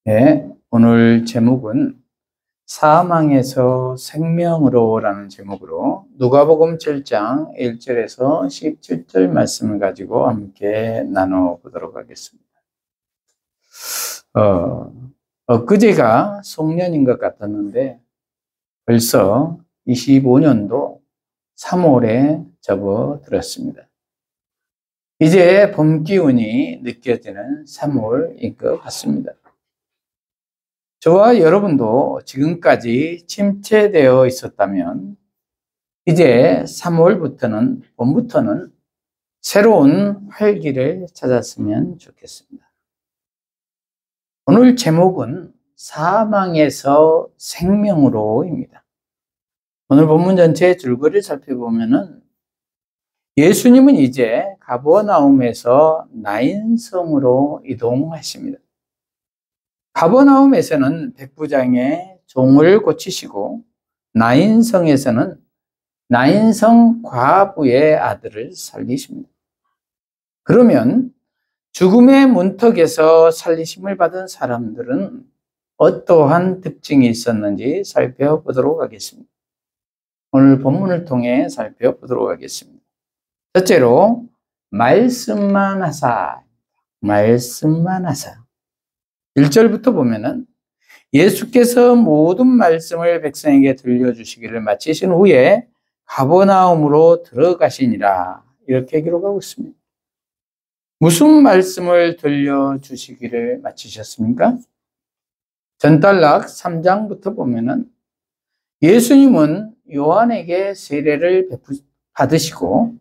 네, 오늘 제목은 사망에서 생명으로라는 제목으로 누가복음 7장 1절에서 17절 말씀을 가지고 함께 나눠보도록 하겠습니다. 엊그제가 송년인 것 같았는데 벌써 25년도 3월에 접어들었습니다. 이제 봄 기운이 느껴지는 3월인 것 같습니다. 저와 여러분도 지금까지 침체되어 있었다면 이제 3월부터는, 봄부터는 새로운 활기를 찾았으면 좋겠습니다. 오늘 제목은 사망에서 생명으로입니다. 오늘 본문 전체의 줄거리를 살펴보면은 예수님은 이제 가버나움에서 나인성으로 이동하십니다. 가버나움에서는 백부장의 종을 고치시고 나인성에서는 나인성 과부의 아들을 살리십니다. 그러면 죽음의 문턱에서 살리심을 받은 사람들은 어떠한 특징이 있었는지 살펴보도록 하겠습니다. 오늘 본문을 통해 살펴보도록 하겠습니다. 첫째로 말씀만 하사. 1절부터 보면은 예수께서 모든 말씀을 백성에게 들려주시기를 마치신 후에 가버나움으로 들어가시니라, 이렇게 기록하고 있습니다. 무슨 말씀을 들려주시기를 마치셨습니까? 전달락 3장부터 보면은 예수님은 요한에게 세례를 받으시고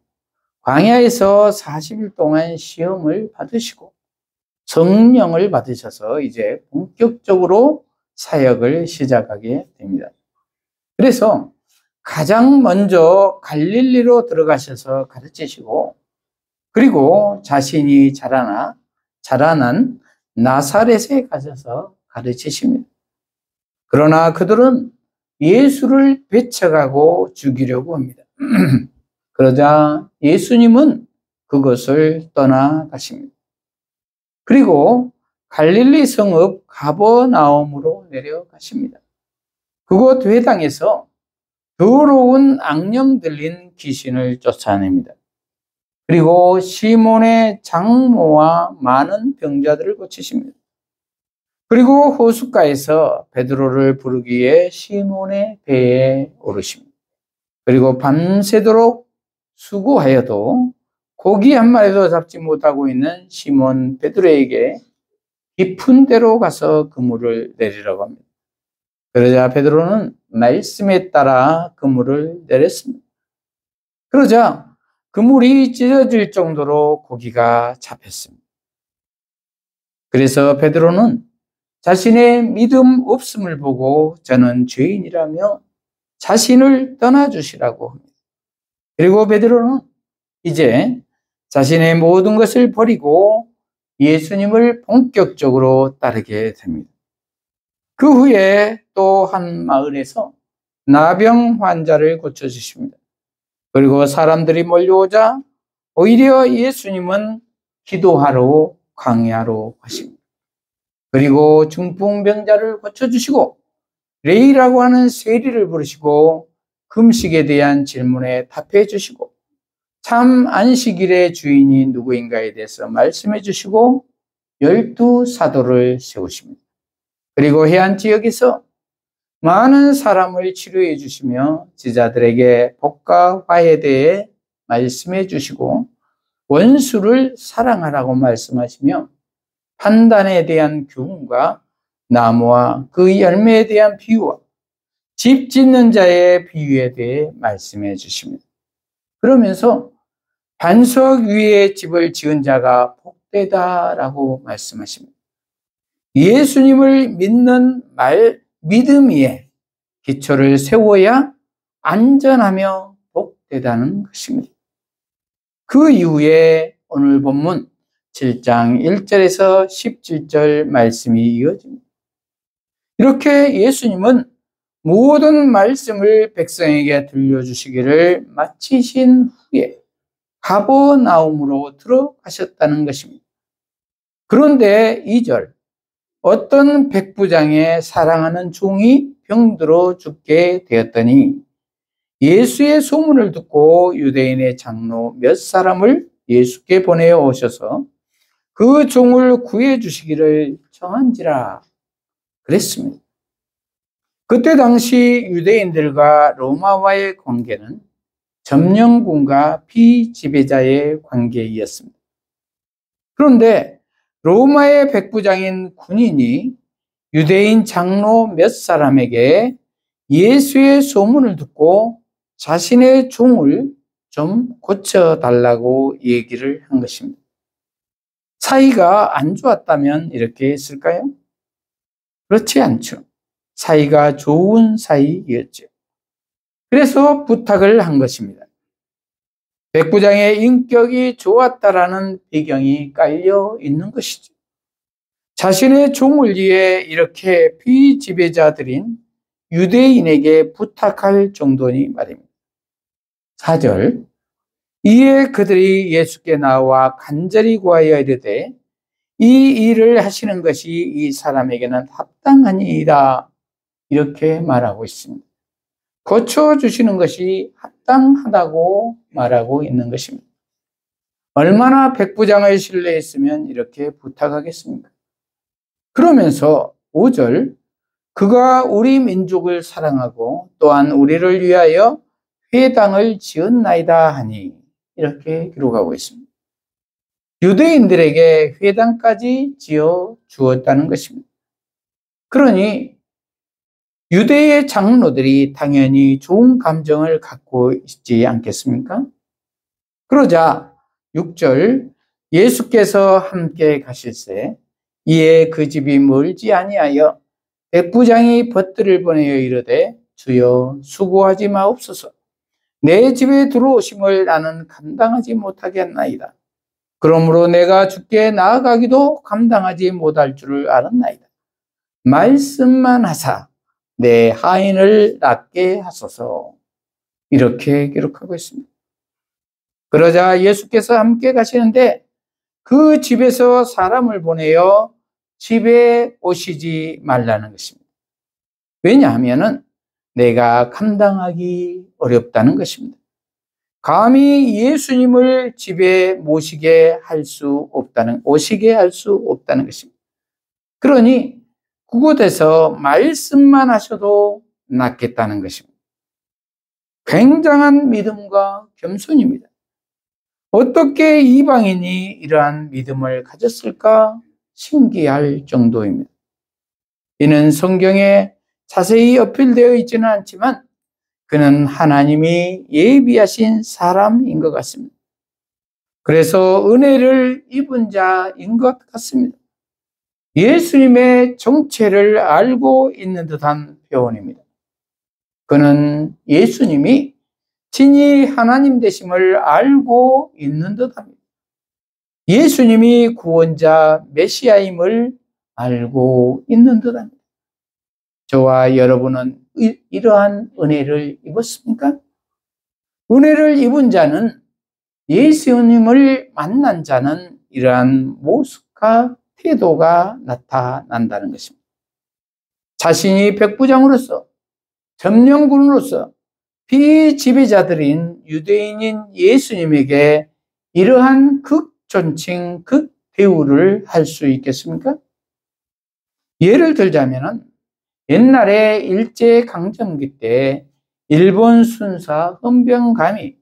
광야에서 40일 동안 시험을 받으시고 성령을 받으셔서 이제 본격적으로 사역을 시작하게 됩니다. 그래서 가장 먼저 갈릴리로 들어가셔서 가르치시고, 그리고 자신이 자라난 나사렛에 가셔서 가르치십니다. 그러나 그들은 예수를 배척하고 죽이려고 합니다. 그러자 예수님은 그것을 떠나가십니다. 그리고 갈릴리 성읍 가버나움으로 내려가십니다. 그곳 회당에서 더러운 악령 들린 귀신을 쫓아냅니다. 그리고 시몬의 장모와 많은 병자들을 고치십니다. 그리고 호숫가에서 베드로를 부르기 위해 시몬의 배에 오르십니다. 그리고 밤새도록 수고하여도 고기 한 마리도 잡지 못하고 있는 시몬 베드로에게 깊은 데로 가서 그물을 내리라고 합니다. 그러자 베드로는 말씀에 따라 그물을 내렸습니다. 그러자 그물이 찢어질 정도로 고기가 잡혔습니다. 그래서 베드로는 자신의 믿음 없음을 보고 저는 죄인이라며 자신을 떠나주시라고 합니다. 그리고 베드로는 이제 자신의 모든 것을 버리고 예수님을 본격적으로 따르게 됩니다. 그 후에 또 한 마을에서 나병 환자를 고쳐주십니다. 그리고 사람들이 몰려오자 오히려 예수님은 기도하러 광야로 가십니다. 그리고 중풍병자를 고쳐주시고 레이라고 하는 세리를 부르시고 금식에 대한 질문에 답해 주시고 참 안식일의 주인이 누구인가에 대해서 말씀해 주시고 12사도를 세우십니다. 그리고 해안 지역에서 많은 사람을 치료해 주시며 제자들에게 복과 화에 대해 말씀해 주시고 원수를 사랑하라고 말씀하시며 판단에 대한 교훈과 나무와 그 열매에 대한 비유와 집 짓는 자의 비유에 대해 말씀해 주십니다. 그러면서 반석 위에 집을 지은 자가 복되다라고 말씀하십니다. 예수님을 믿는 믿음 위에 기초를 세워야 안전하며 복되다는 것입니다. 그 이후에 오늘 본문 7장 1절에서 17절 말씀이 이어집니다. 이렇게 예수님은 모든 말씀을 백성에게 들려주시기를 마치신 후에 가버나움으로 들어가셨다는 것입니다. 그런데 2절 어떤 백부장의 사랑하는 종이 병들어 죽게 되었더니 예수의 소문을 듣고 유대인의 장로 몇 사람을 예수께 보내어 오셔서 그 종을 구해 주시기를 청한지라 그랬습니다. 그때 당시 유대인들과 로마와의 관계는 점령군과 피지배자의 관계이었습니다. 그런데 로마의 백부장인 군인이 유대인 장로 몇 사람에게 예수의 소문을 듣고 자신의 종을 좀 고쳐달라고 얘기를 한 것입니다. 사이가 안 좋았다면 이렇게 했을까요? 그렇지 않죠. 사이가 좋은 사이였죠. 그래서 부탁을 한 것입니다. 백부장의 인격이 좋았다라는 배경이 깔려 있는 것이죠. 자신의 종을 위해 이렇게 피지배자들인 유대인에게 부탁할 정도니 말입니다. 4절, 이에 그들이 예수께 나와 간절히 구하여 이르되 이 일을 하시는 것이 이 사람에게는 합당하니이다, 이렇게 말하고 있습니다. 고쳐주시는 것이 합당하다고 말하고 있는 것입니다. 얼마나 백부장을 신뢰했으면 이렇게 부탁하겠습니까? 그러면서 5절, 그가 우리 민족을 사랑하고 또한 우리를 위하여 회당을 지었나이다 하니, 이렇게 기록하고 있습니다. 유대인들에게 회당까지 지어 주었다는 것입니다. 그러니 유대의 장로들이 당연히 좋은 감정을 갖고 있지 않겠습니까? 그러자 6절, 예수께서 함께 가실새 이에 그 집이 멀지 아니하여 백부장이 벗들을 보내어 이르되 주여 수고하지 마옵소서, 내 집에 들어오심을 나는 감당하지 못하겠나이다. 그러므로 내가 주께 나아가기도 감당하지 못할 줄을 알았나이다. 말씀만 하사 내 하인을 낫게 하소서, 이렇게 기록하고 있습니다. 그러자 예수께서 함께 가시는데 그 집에서 사람을 보내어 집에 오시지 말라는 것입니다. 왜냐하면 내가 감당하기 어렵다는 것입니다. 감히 예수님을 집에 오시게 할 수 없다는 것입니다. 그러니 그곳에서 말씀만 하셔도 낫겠다는 것입니다. 굉장한 믿음과 겸손입니다. 어떻게 이방인이 이러한 믿음을 가졌을까 신기할 정도입니다. 이는 성경에 자세히 어필되어 있지는 않지만 그는 하나님이 예비하신 사람인 것 같습니다. 그래서 은혜를 입은 자인 것 같습니다. 예수님의 정체를 알고 있는 듯한 표현입니다. 그는 예수님이 진히 하나님 되심을 알고 있는 듯합니다. 예수님이 구원자 메시아임을 알고 있는 듯합니다. 저와 여러분은 이러한 은혜를 입었습니까? 은혜를 입은 자는, 예수님을 만난 자는 이러한 모습과 태도가 나타난다는 것입니다. 자신이 백부장으로서, 점령군으로서 비지배자들인 유대인인 예수님에게 이러한 극존칭, 극대우를 할 수 있겠습니까? 예를 들자면 옛날에 일제강점기 때 일본 순사 헌병감이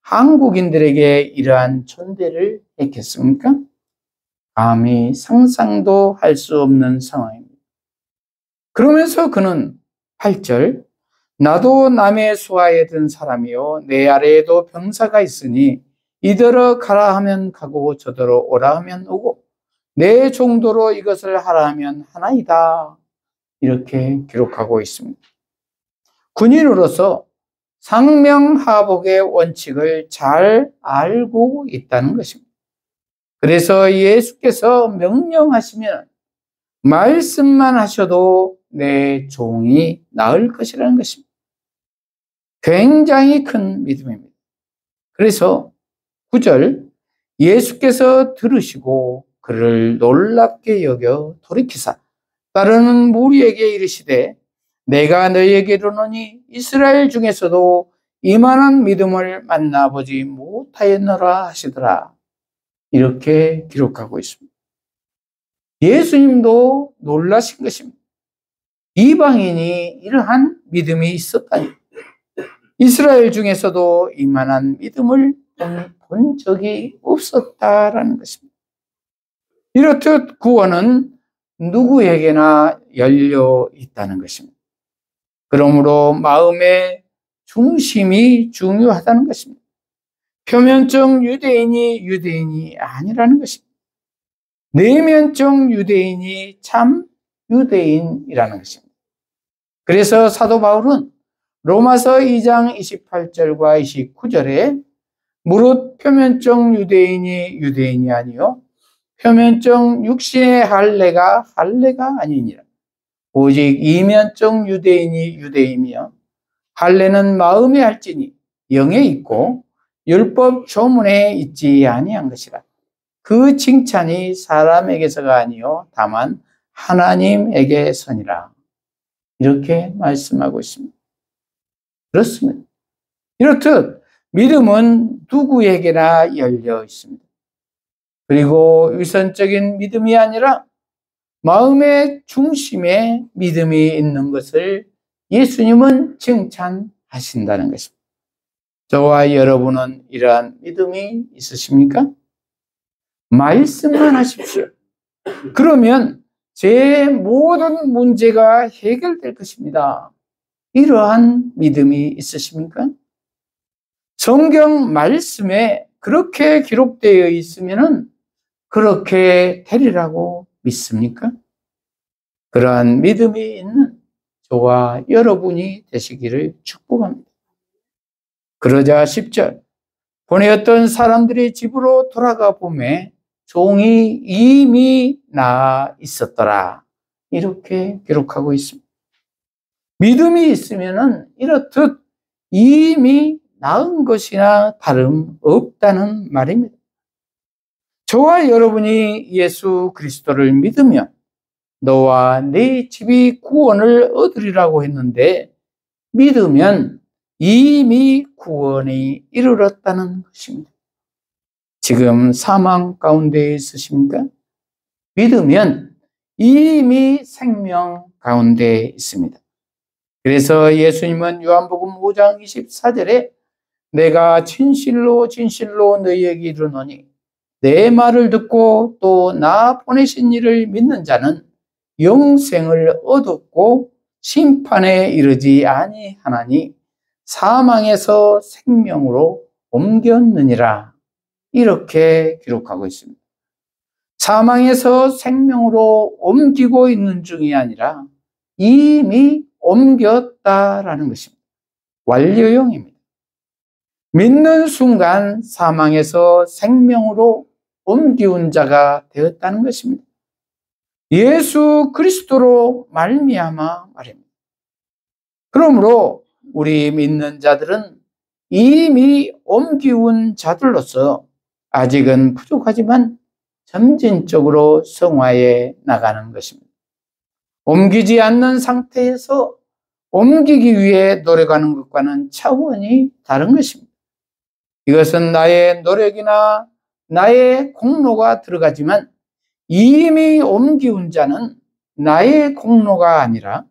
한국인들에게 이러한 존대를 했겠습니까? 감히 상상도 할 수 없는 상황입니다. 그러면서 그는 8절, 나도 남의 수하에 든 사람이요 내 아래에도 병사가 있으니 이더러 가라 하면 가고 저더러 오라 하면 오고 내 정도로 이것을 하라 하면 하나이다, 이렇게 기록하고 있습니다. 군인으로서 상명하복의 원칙을 잘 알고 있다는 것입니다. 그래서 예수께서 명령하시면 말씀만 하셔도 내 종이 나을 것이라는 것입니다. 굉장히 큰 믿음입니다. 그래서 9절, 예수께서 들으시고 그를 놀랍게 여겨 돌이키사 따르는 무리에게 이르시되 내가 너희에게 이르노니 이스라엘 중에서도 이만한 믿음을 만나보지 못하였노라 하시더라. 이렇게 기록하고 있습니다. 예수님도 놀라신 것입니다. 이방인이 이러한 믿음이 있었다니. 이스라엘 중에서도 이만한 믿음을 본 적이 없었다라는 것입니다. 이렇듯 구원은 누구에게나 열려 있다는 것입니다. 그러므로 마음의 중심이 중요하다는 것입니다. 표면적 유대인이 아니라는 것입니다. 내면적 유대인이 참 유대인이라는 것입니다. 그래서 사도 바울은 로마서 2장 28절과 29절에 무릇 표면적 유대인이 아니요 표면적 육신의 할례가 아니니라. 오직 이면적 유대인이며 할례는 마음에 할지니 영에 있고 율법 조문에 있지 아니한 것이라. 그 칭찬이 사람에게서가 아니요 다만 하나님에게서니라. 이렇게 말씀하고 있습니다. 그렇습니다. 이렇듯 믿음은 누구에게나 열려 있습니다. 그리고 위선적인 믿음이 아니라 마음의 중심에 믿음이 있는 것을 예수님은 칭찬하신다는 것입니다. 저와 여러분은 이러한 믿음이 있으십니까? 말씀만 하십시오. 그러면 제 모든 문제가 해결될 것입니다. 이러한 믿음이 있으십니까? 성경 말씀에 그렇게 기록되어 있으면 그렇게 되리라고 믿습니까? 그러한 믿음이 있는 저와 여러분이 되시기를 축복합니다. 그러자 10절 보내었던 사람들이 집으로 돌아가 보매 종이 이미 나아 있었더라. 이렇게 기록하고 있습니다. 믿음이 있으면 이렇듯 이미 나은 것이나 다름없다는 말입니다. 저와 여러분이 예수 그리스도를 믿으면 너와 네 집이 구원을 얻으리라고 했는데 믿으면 이미 구원이 이르렀다는 것입니다. 지금 사망 가운데 있으십니까? 믿으면 이미 생명 가운데 있습니다. 그래서 예수님은 요한복음 5장 24절에 내가 진실로 너희에게 이르노니 내 말을 듣고 또 나 보내신 이를 믿는 자는 영생을 얻었고 심판에 이르지 아니하나니 사망에서 생명으로 옮겼느니라. 이렇게 기록하고 있습니다. 사망에서 생명으로 옮기고 있는 중이 아니라 이미 옮겼다라는 것입니다. 완료형입니다. 믿는 순간 사망에서 생명으로 옮기운 자가 되었다는 것입니다. 예수 그리스도로 말미암아 말입니다. 그러므로 우리 믿는 자들은 이미 옮기운 자들로서 아직은 부족하지만 점진적으로 성화해 나가는 것입니다. 옮기지 않는 상태에서 옮기기 위해 노력하는 것과는 차원이 다른 것입니다. 이것은 나의 노력이나 나의 공로가 들어가지만 이미 옮기운 자는 나의 공로가 아니라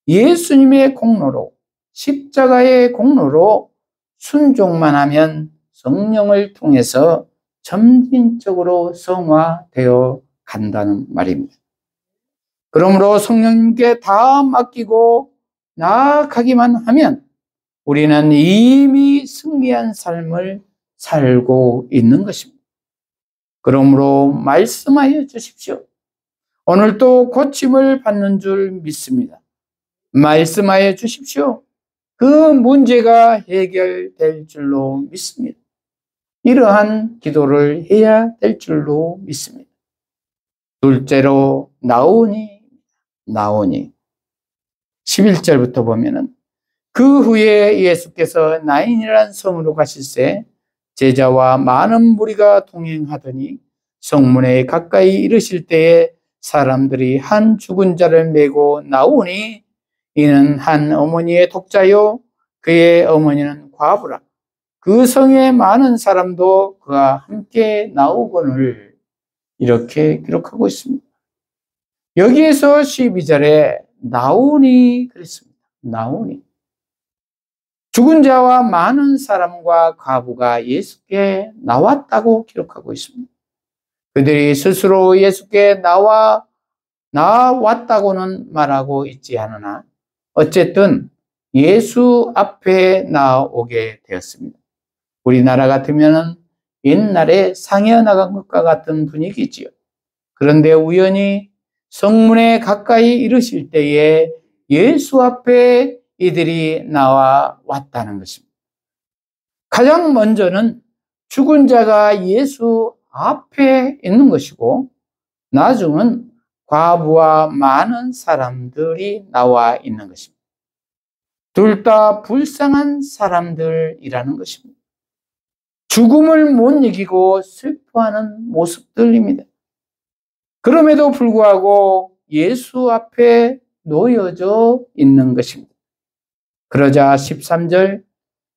예수님의 공로로 십자가의 공로로 순종만 하면 성령을 통해서 점진적으로 성화되어 간다는 말입니다. 그러므로 성령님께 다 맡기고 나아가기만 하면 우리는 이미 승리한 삶을 살고 있는 것입니다. 그러므로 말씀하여 주십시오. 오늘도 고침을 받는 줄 믿습니다. 말씀하여 주십시오. 그 문제가 해결될 줄로 믿습니다. 이러한 기도를 해야 될 줄로 믿습니다. 둘째로 나오니 11절부터 보면은 그 후에 예수께서 나인이라는 성으로 가실새 제자와 많은 무리가 동행하더니 성문에 가까이 이르실 때에 사람들이 한 죽은 자를 메고 나오니 이는 한 어머니의 독자요 그의 어머니는 과부라. 그 성에 많은 사람도 그와 함께 나오거늘. 이렇게 기록하고 있습니다. 여기에서 12절에 나오니 그랬습니다. 나오니. 죽은 자와 많은 사람과 과부가 예수께 나왔다고 기록하고 있습니다. 그들이 스스로 예수께 나왔다고는 말하고 있지 않으나 어쨌든 예수 앞에 나오게 되었습니다. 우리나라 같으면 옛날에 상여 나간 것과 같은 분위기지요. 그런데 우연히 성문에 가까이 이르실 때에 예수 앞에 이들이 나와 왔다는 것입니다. 가장 먼저는 죽은 자가 예수 앞에 있는 것이고 나중은 과부와 많은 사람들이 나와 있는 것입니다. 둘 다 불쌍한 사람들이라는 것입니다. 죽음을 못 이기고 슬퍼하는 모습들입니다. 그럼에도 불구하고 예수 앞에 놓여져 있는 것입니다. 그러자 13절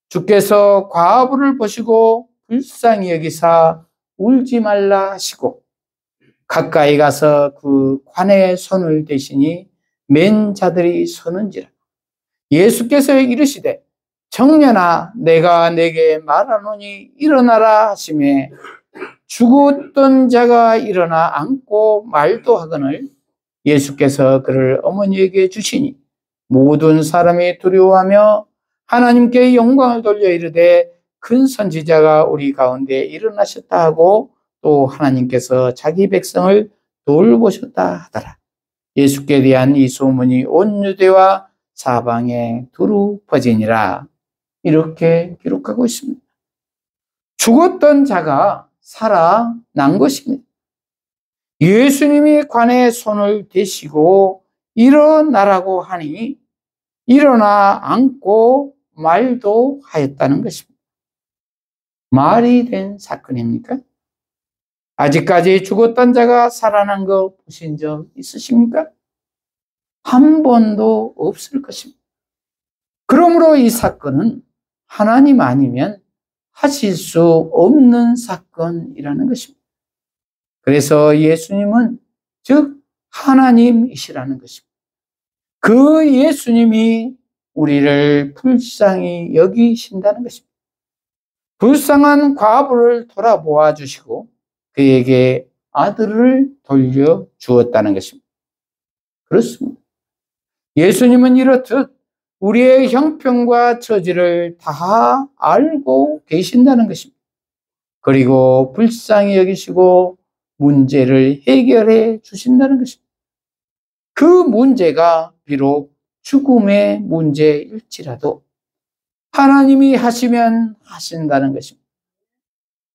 주께서 과부를 보시고 불쌍히 여기사 울지 말라 하시고 가까이 가서 그 관에 손을 대시니 맨 자들이 서는지라. 예수께서 이르시되 청년아 내가 내게 말하노니 일어나라 하시매 죽었던 자가 일어나 앉고 말도 하거늘 예수께서 그를 어머니에게 주시니 모든 사람이 두려워하며 하나님께 영광을 돌려 이르되 큰 선지자가 우리 가운데 일어나셨다 하고 또 하나님께서 자기 백성을 돌보셨다 하더라. 예수께 대한 이 소문이 온 유대와 사방에 두루 퍼지니라. 이렇게 기록하고 있습니다. 죽었던 자가 살아난 것입니다. 예수님이 관에 손을 대시고 일어나라고 하니 일어나 앉고 말도 하였다는 것입니다. 말이 된 사건입니까? 아직까지 죽었던 자가 살아난 거 보신 적 있으십니까? 한 번도 없을 것입니다. 그러므로 이 사건은 하나님 아니면 하실 수 없는 사건이라는 것입니다. 그래서 예수님은 즉 하나님이시라는 것입니다. 그 예수님이 우리를 불쌍히 여기신다는 것입니다. 불쌍한 과부를 돌아보아 주시고 그에게 아들을 돌려주었다는 것입니다. 그렇습니다. 예수님은 이렇듯 우리의 형편과 처지를 다 알고 계신다는 것입니다. 그리고 불쌍히 여기시고 문제를 해결해 주신다는 것입니다. 그 문제가 비록 죽음의 문제일지라도 하나님이 하시면 하신다는 것입니다.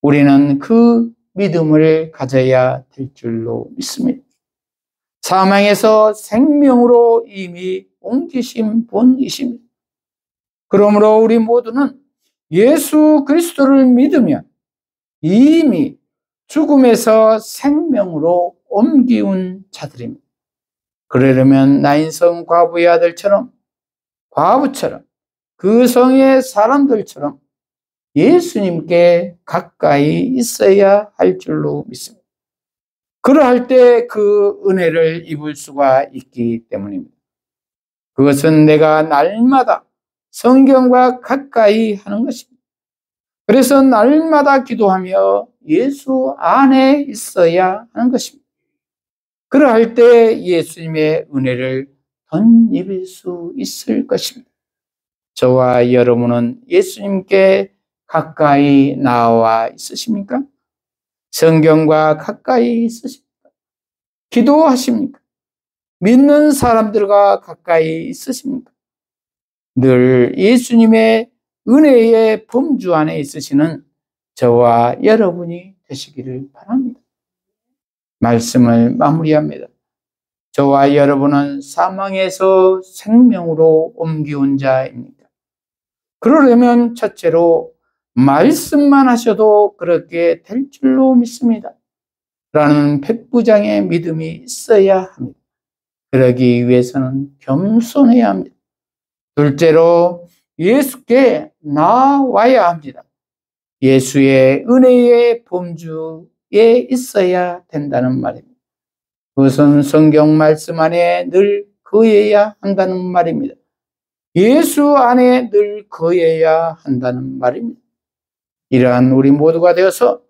우리는 그 믿음을 가져야 될 줄로 믿습니다. 사망에서 생명으로 이미 옮기신 분이십니다. 그러므로 우리 모두는 예수 그리스도를 믿으면 이미 죽음에서 생명으로 옮기운 자들입니다. 그러려면 나인성 과부의 아들처럼 과부처럼 그 성의 사람들처럼 예수님께 가까이 있어야 할 줄로 믿습니다. 그러할 때 그 은혜를 입을 수가 있기 때문입니다. 그것은 내가 날마다 성경과 가까이 하는 것입니다. 그래서 날마다 기도하며 예수 안에 있어야 하는 것입니다. 그러할 때 예수님의 은혜를 덧입을 수 있을 것입니다. 저와 여러분은 예수님께 가까이 나와 있으십니까? 성경과 가까이 있으십니까? 기도하십니까? 믿는 사람들과 가까이 있으십니까? 늘 예수님의 은혜의 범주 안에 있으시는 저와 여러분이 되시기를 바랍니다. 말씀을 마무리합니다. 저와 여러분은 사망에서 생명으로 옮기운 자입니다. 그러려면 첫째로 말씀만 하셔도 그렇게 될 줄로 믿습니다. 라는 백부장의 믿음이 있어야 합니다. 그러기 위해서는 겸손해야 합니다. 둘째로 예수께 나와야 합니다. 예수의 은혜의 범주에 있어야 된다는 말입니다. 그것은 성경 말씀 안에 늘 거해야 한다는 말입니다. 예수 안에 늘 거해야 한다는 말입니다. 이러한 우리 모두가 되어서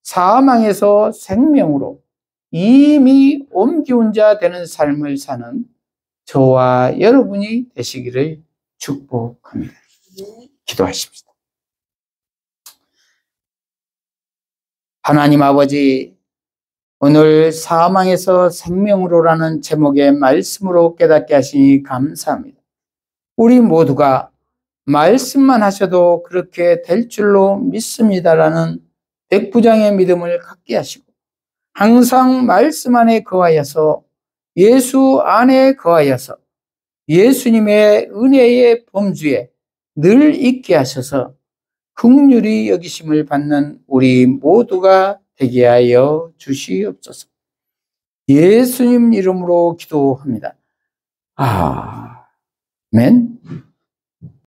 사망에서 생명으로 이미 옮기운 자 되는 삶을 사는 저와 여러분이 되시기를 축복합니다. 기도하십시다. 하나님 아버지, 오늘 사망에서 생명으로라는 제목의 말씀으로 깨닫게 하시니 감사합니다. 우리 모두가 말씀만 하셔도 그렇게 될 줄로 믿습니다라는 백부장의 믿음을 갖게 하시고 항상 말씀 안에 거하여서 예수 안에 거하여서 예수님의 은혜의 범주에 늘 있게 하셔서 긍휼히 여기심을 받는 우리 모두가 되게 하여 주시옵소서. 예수님 이름으로 기도합니다. 아멘.